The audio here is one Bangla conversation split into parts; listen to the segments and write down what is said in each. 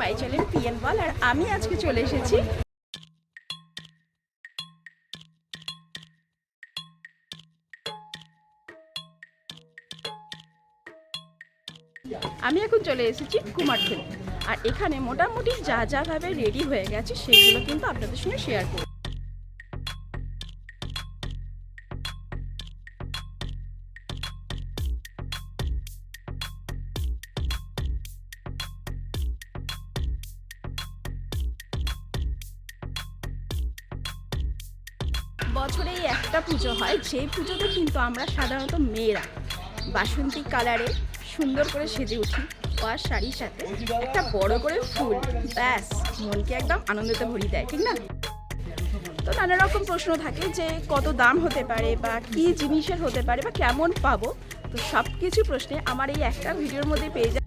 মাই চ্যানেল পিএন বল। আর আমি আজকে চলে এসেছি কুমারটুলি। আর এখানে মোটামুটি যা যা ভাবে রেডি হয়ে গেছে সেগুলো কিন্তু আপনাদের সঙ্গে শেয়ার করব। বছরে একটা পুজো হয়, যেই পুজোতে কিন্তু আমরা সাধারণত মেয়েরা বাসন্তী কালারে সুন্দর করে সেজে উঠি, আর শাড়ির সাথে একটা বড় করে ফুল, ব্যাস মনকে একদম আনন্দতে ভরিয়ে দেয়, ঠিক না? তো নানা রকম প্রশ্ন থাকে যে কত দাম হতে পারে বা কি জিনিসের হতে পারে বা কেমন পাবো। তো সব কিছু প্রশ্নে আমার এই একটা ভিডিওর মধ্যে পেয়ে যায়।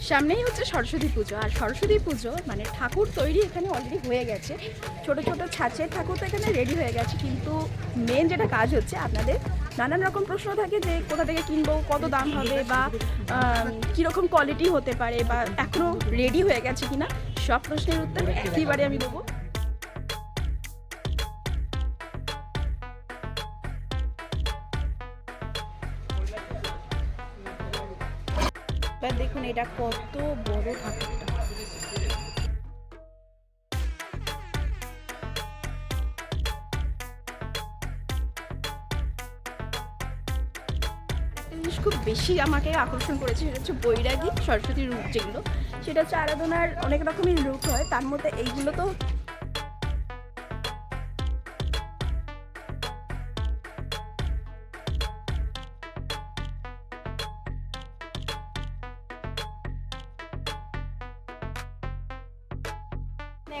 সামনেই হচ্ছে সরস্বতী পুজো, আর সরস্বতী পুজো মানে ঠাকুর তৈরি এখানে অলরেডি হয়ে গেছে। ছোট ছোট ছাঁচের ঠাকুর তো এখানে রেডি হয়ে গেছে, কিন্তু মেন যেটা কাজ হচ্ছে আপনাদের নানান রকম প্রশ্ন থাকে যে কোথা থেকে কিনবো, কত দাম হবে বা কীরকম কোয়ালিটি হতে পারে বা এখনও রেডি হয়ে গেছে কিনা, সব প্রশ্নের উত্তর একেবারে আমি দেবো। এবার দেখুন এটা কত বড় ঠাকুরটা। জিনিস খুব বেশি আমাকে আকর্ষণ করেছে, সেটা হচ্ছে বৈরাগী সরস্বতী রূপ, যেগুলো সেটা হচ্ছে আরাধনার অনেক রকমের রূপ হয়, তার মধ্যে এইগুলো তো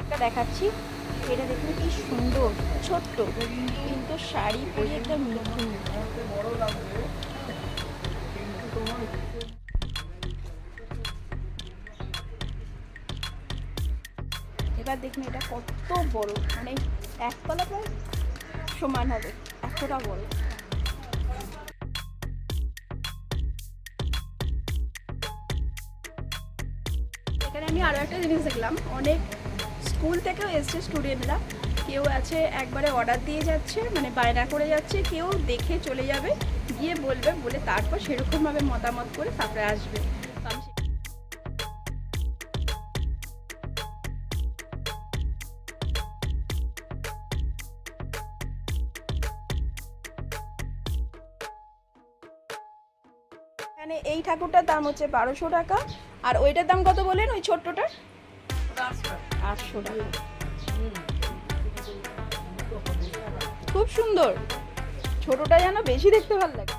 একটা দেখাচ্ছি। এটা দেখুন কি সুন্দর, ছোট্ট কিন্তু শাড়ি পরিয়ে একটা মিঠুন। এবার দেখুন এটা কত বড়, মানে একতলা প্রায় সমান হবে, এতটা বড়। এখানে আমি আরও একটা জিনিস দেখলাম, অনেক স্কুল থেকেও এসছে স্টুডেন্টরা, কেউ আছে একবারে অর্ডার দিয়ে যাচ্ছে, মানে বায়না করে যাচ্ছে, কেউ দেখে চলে যাবে, গিয়ে বলবে, বলে তারপর সেরকমভাবে মতামত করে তারপরে আসবে। এখানে এই ঠাকুরটার দাম হচ্ছে 1200 টাকা, আর ওইটার দাম কত বলেন? ওই ছোট্টটার 800 টাকা। খুব সুন্দর, ছোটটা যেন বেশি দেখতে ভালো লাগে।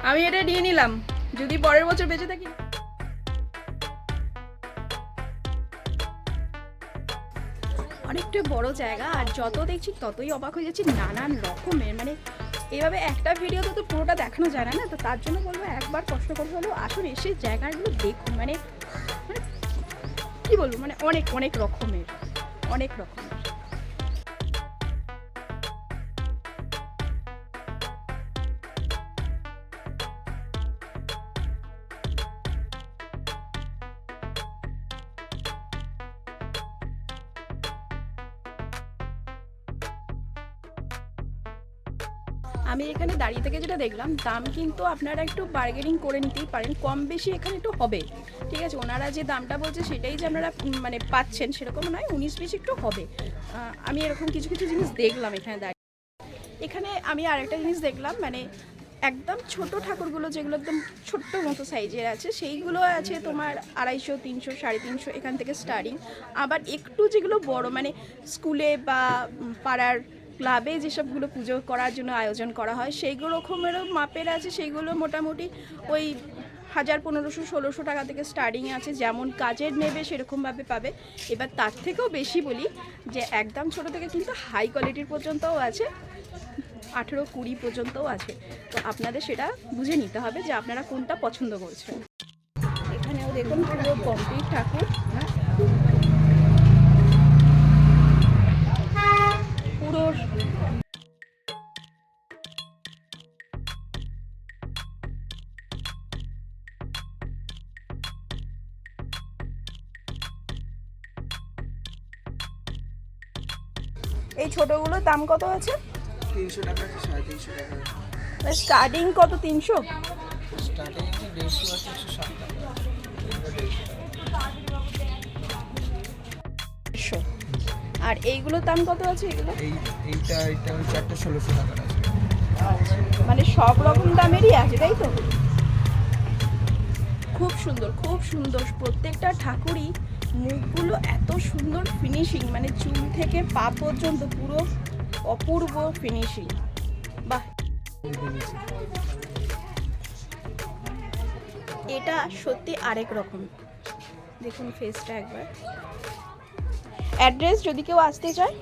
আমি এটা নিয়ে নিলাম, যদি পরের বছর বেঁচে থাকি। অনেকটা বড় জায়গা, আর যত দেখছি ততই অবাক হয়ে যাচ্ছি, নানান রকমের, মানে এভাবে একটা ভিডিওতে তো পুরোটা দেখানো যায় না, তো তার জন্য বলবো একবার কষ্ট করে হলেও আসুন, এসে জায়গাগুলো দেখুন, মানে কি বলবো, মানে অনেক অনেক রকমের, অনেক রকমের। আমি এখানে দাঁড়িয়ে থেকে যেটা দেখলাম, দাম কিন্তু আপনারা একটু বার্গেনিং করে নিতেই পারেন, কম বেশি এখানে একটু হবে, ঠিক আছে? ওনারা যে দামটা বলছে সেটাই যে আপনারা মানে পাচ্ছেন সেরকম নয়, 19-20 একটু হবে। আমি এরকম কিছু কিছু জিনিস দেখলাম এখানে দাঁড়িয়ে। এখানে আমি আরেকটা জিনিস দেখলাম, মানে একদম ছোট ঠাকুরগুলো যেগুলো একদম ছোট্ট মতো সাইজের আছে, সেইগুলো আছে তোমার 250, 300, 350 এখান থেকে স্টার্টিং। আবার একটু যেগুলো বড়, মানে স্কুলে বা পাড়ার ক্লাবে যেসবগুলো পুজো করার জন্য আয়োজন করা হয় সেইগুলো রকমেরও মাপের আছে, সেইগুলো মোটামুটি ওই 1000, 1500, 1600 টাকা থেকে স্টার্টিং আছে, যেমন কাজের নেবে সেরকমভাবে পাবে। এবার তার থেকেও বেশি বলি যে একদম ছোট থেকে কিন্তু হাই কোয়ালিটির পর্যন্তও আছে, 18-20 পর্যন্তও আছে। তো আপনাদের সেটা বুঝে নিতে হবে যে আপনারা কোনটা পছন্দ করছেন। এখানেও দেখুন পুরো কমপ্লিট ঠাকুর, পুরো এই ছোটগুলোর দাম কত আছে? 300 টাকা, 350 টাকা। স্টার্টিং কত? 300? স্টার্টিং আছে 150 আছে, 160 টাকা। 150। আর এইগুলোর দাম কত আছে এগুলো? এইটা হচ্ছে একটা 1600 টাকার আছে। মানে সব রকম দামেরই আছে তাই তো? খুব সুন্দর, খুব সুন্দর প্রত্যেকটা ঠাকুরই। মুখগুলো এত সুন্দর ফিনিশিং, মানে চুল থেকে পা পর্যন্ত পুরো অপূর্ব ফিনিশিং। বাহ, এটা সত্যি আরেক রকম। দেখুন ফেসটা একবার। অ্যাড্রেস যদি কেউ আসতে চায়?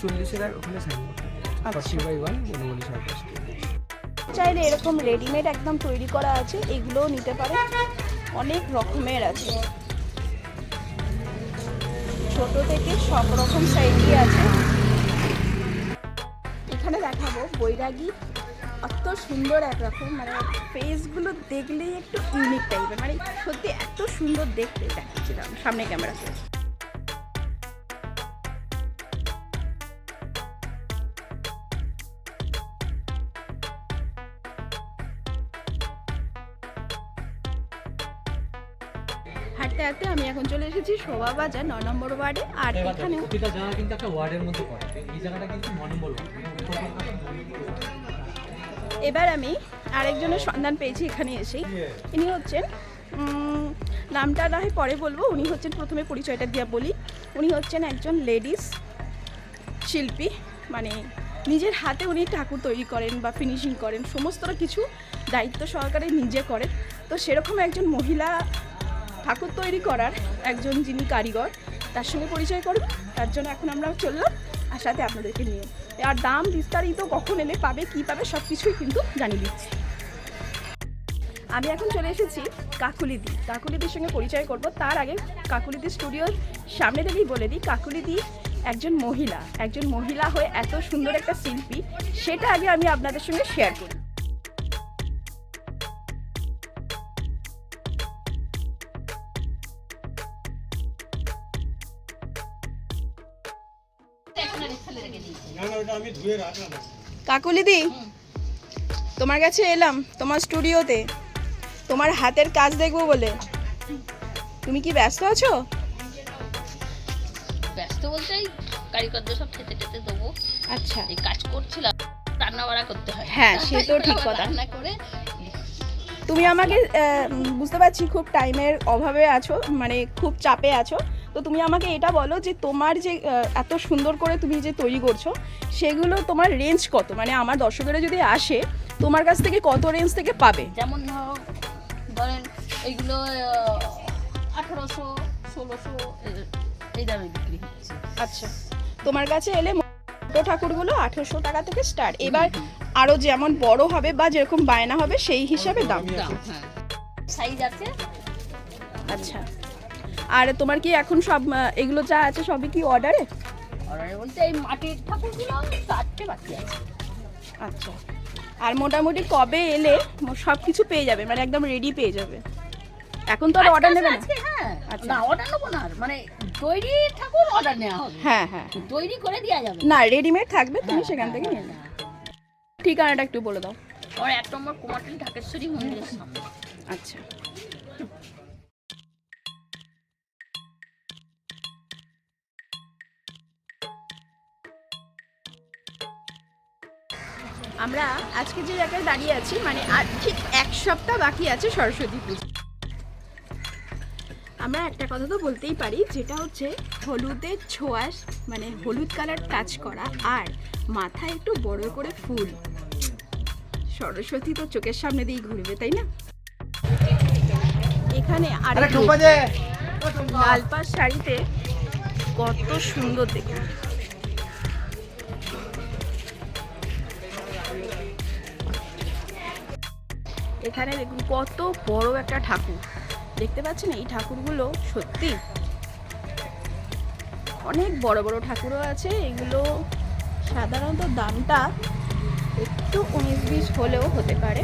40 ওখানে সাইনবোর্ড। 40/1 বনবলি সার্ভিস। চাইলে এরকম রেডিমেড একদম তৈরি করা আছে, এগুলোও নিতে পারে। অনেক রকমের আছে, ছোট থেকে সব রকম সাইজই আছে। এখানে দেখাবো বৈরাগী, এত সুন্দর একরকম, মানে ফেসগুলো দেখলেই একটু ইউনিক টাইপের, মানে সত্যি এত সুন্দর দেখতে। দেখাচ্ছিলাম সামনে ক্যামেরাতে। হাঁটতে হাঁটতে আমি এখন চলে এসেছি শোভা বাজার 9 নম্বর ওয়ার্ডে। আর এখানে প্রতিটা জায়গা কিন্তু একটা ওয়ার্ডের মধ্যে পড়ে, এই জায়গাটা কিন্তু 9 নম্বর ওয়ার্ড। এবার আমি আরেকজনের সন্ধান পেয়েছি এখানে এসেই। ইনি হচ্ছেন, নামটা না হয় পরে বলবো, উনি হচ্ছেন, প্রথমে পরিচয়টা দিয়ে বলি, উনি হচ্ছেন একজন লেডিস শিল্পী। মানে নিজের হাতে উনি ঠাকুর তৈরি করেন বা ফিনিশিং করেন, সমস্তটা কিছু দায়িত্ব সহকারে নিজে করেন। তো সেরকম একজন মহিলা ঠাকুর তৈরি করার একজন যিনি কারিগর, তার সঙ্গে পরিচয় করব। তার জন্য এখন আমরা চললাম আর সাথে আপনাদেরকে নিয়ে। আর দাম বিস্তারিত কখন এলে পাবে, কী পাবে, সব কিছুই কিন্তু জানিয়ে দিচ্ছি। আমি এখন চলে এসেছি কাকুলিদির সঙ্গে পরিচয় করব। তার আগে কাকুলিদি স্টুডিওর সামনে থেকেই বলে দিই, কাকুলিদি একজন মহিলা হয়ে এত সুন্দর একটা শিল্পী, সেটা আগে আমি আপনাদের সঙ্গে শেয়ার করি। কাকুলিদি, তোমার কাছে এলাম তোমার স্টুডিওতে, তোমার হাতের কাজ দেখবো বলে। তুমি কি ব্যস্ত আছো? ব্যস্ত বলতে কারিগরদের সব খেতে টেতে দেবো। আচ্ছা, এই কাজ করছিলাম, রান্না বাড়া করতে হয়। হ্যাঁ, সে তো ঠিক কথা। রান্না করে তুমি আমাকে বুঝতে পারছি খুব টাইমের অভাবে আছো, মানে খুব চাপে আছো। তো তুমি আমাকে এটা বলো যে তোমার যে এত সুন্দর করে তুমি যে তৈরি করছো, সেগুলো তোমার রেঞ্জ কত? মানে আমার দর্শকেরা যদি আসে, তোমার কাছ থেকে কত রেঞ্জ থেকে পাবে? যেমন ধরেন এইগুলো 1800, 1600 এই দামে বিক্রি হচ্ছে। আচ্ছা, তোমার কাছে এলে ছোটো ঠাকুরগুলো 1800 টাকা থেকে স্টার্ট। এবার আরও যেমন বড় হবে বা যেরকম বায়না হবে সেই হিসাবে দাম। হ্যাঁ, সাইজ আছে। আচ্ছা, আর তোমার কি এখন সব এগুলো যা আছে সবই কি অর্ডারে? অর্ডারে বলতে এই মাটির ঠাকুরগুলো 4টে বাকি আছে। আচ্ছা, আর মোটামুটি কবে এলে সব কিছু পেয়ে যাবে, মানে একদম রেডি পেয়ে যাবে? এখন তো আর অর্ডার নেবে না? হ্যাঁ, আচ্ছা, না অর্ডার নেবো না, মানে তৈরি ঠাকুর অর্ডার নেওয়া হবে। হ্যাঁ হ্যাঁ, তৈরি করে দেওয়া যাবে না রেডিমেড থাকবে, তুমি সেখান থেকে নিয়ে নেবে। ঠিকানাটা একটু বলে দাও। আর 1 নম্বর কুমারটুলি ঢাকেশ্বরী মন্দিরের সামনে। আচ্ছা, আমরা আজকে যে জায়গায় দাঁড়িয়ে আছি, মানে আর ঠিক 1 সপ্তাহ বাকি আছে সরস্বতী পুজো। আমরা একটা কথা তো বলতেই পারি, যেটা হচ্ছে হলুদের ছোঁয়াশ, মানে হলুদ কালার টাচ করা, আর মাথায় একটু বড় করে ফুল। সরস্বতী তো চোখের সামনে দিয়েই ঘুরবে, তাই না? এখানে আর লাল পাড় শাড়িতে কত সুন্দর দেখুন। এখানে দেখুন কত বড় একটা ঠাকুর দেখতে পাচ্ছেন। এই ঠাকুরগুলো সত্যি অনেক বড় বড় ঠাকুরও আছে। এগুলো সাধারণত দামটা একটু 19-20 হলেও হতে পারে।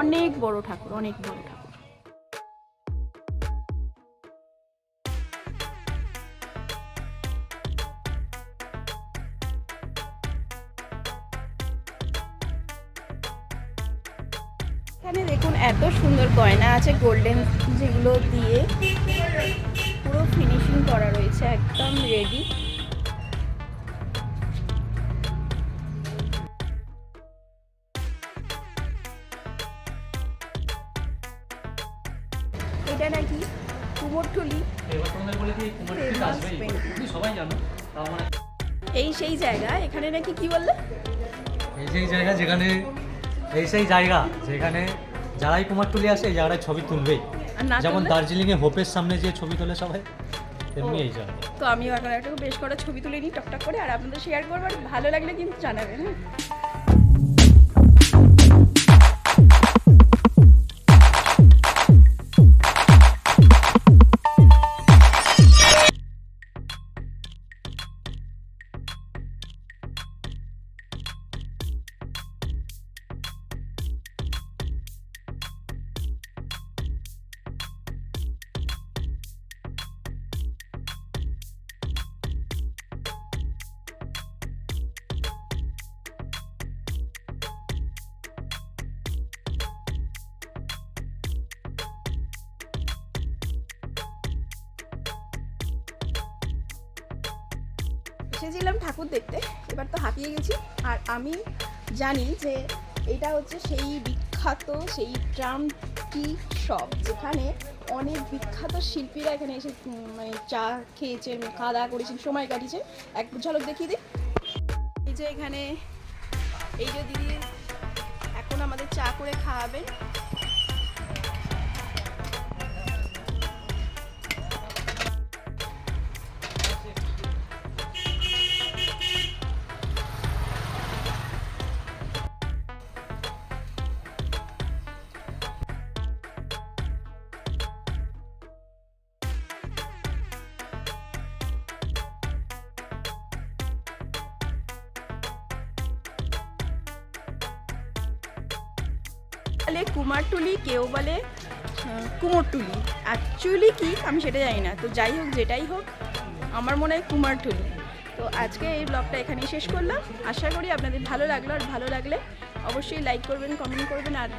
অনেক বড় ঠাকুর, অনেক বড় ঠাকুর। এত সুন্দর গয়না আছে গোল্ডেন, যেগুলো দিয়ে পুরো ফিনিশিং করা রয়েছে, একদম রেডি। এটা নাকি কুমোরটুলি এবার তোমাদের বলে কি কুমারটুলি Famous আসবেই, painting। তুমি সবাই জানো, তাও মানে এই সেই জায়গা, এখানে নাকি কি বললে? এই সেই জায়গা যেখানে, এই সেই জায়গা যেখানে যারাই কুমারটুলি আসে এই জায়গাটায় ছবি তুলবেই। আর না যেমন তুললে? দার্জিলিংয়ে হোপের সামনে যে ছবি তোলে সবাই, তেমনি এই জায়গা। তো আমিও এখন একটা বেশ কটা ছবি তুলে নিই টকটক করে, আর আপনাদের শেয়ার করবো। আর ভালো লাগলে কিন্তু জানাবেন, হ্যাঁ। এসেছিলাম ঠাকুর দেখতে, এবার তো হাঁপিয়ে গেছি। আর আমি জানি যে এটা হচ্ছে সেই বিখ্যাত, সেই ট্রাম টি শপ, যেখানে অনেক বিখ্যাত শিল্পীরা এখানে এসে মানে চা খেয়েছেন, খাওয়া দাওয়া করেছেন, সময় কাটিয়েছে। এক ঝলক দেখিয়ে দিই। এই যে এখানে এই যে দিদি এখন আমাদের চা করে খাওয়াবেন। বলে কুমারটুলি, কেউ বলে কুমোরটুলি। অ্যাকচুয়ালি কি আমি সেটা জানি না। তো যাই হোক, যেটাই হোক, আমার মনে হয় কুমারটুলি। তো আজকে এই ব্লগটা এখানেই শেষ করলাম। আশা করি আপনাদের ভালো লাগলো, আর ভালো লাগলে অবশ্যই লাইক করবেন, কমেন্ট করবেন। আর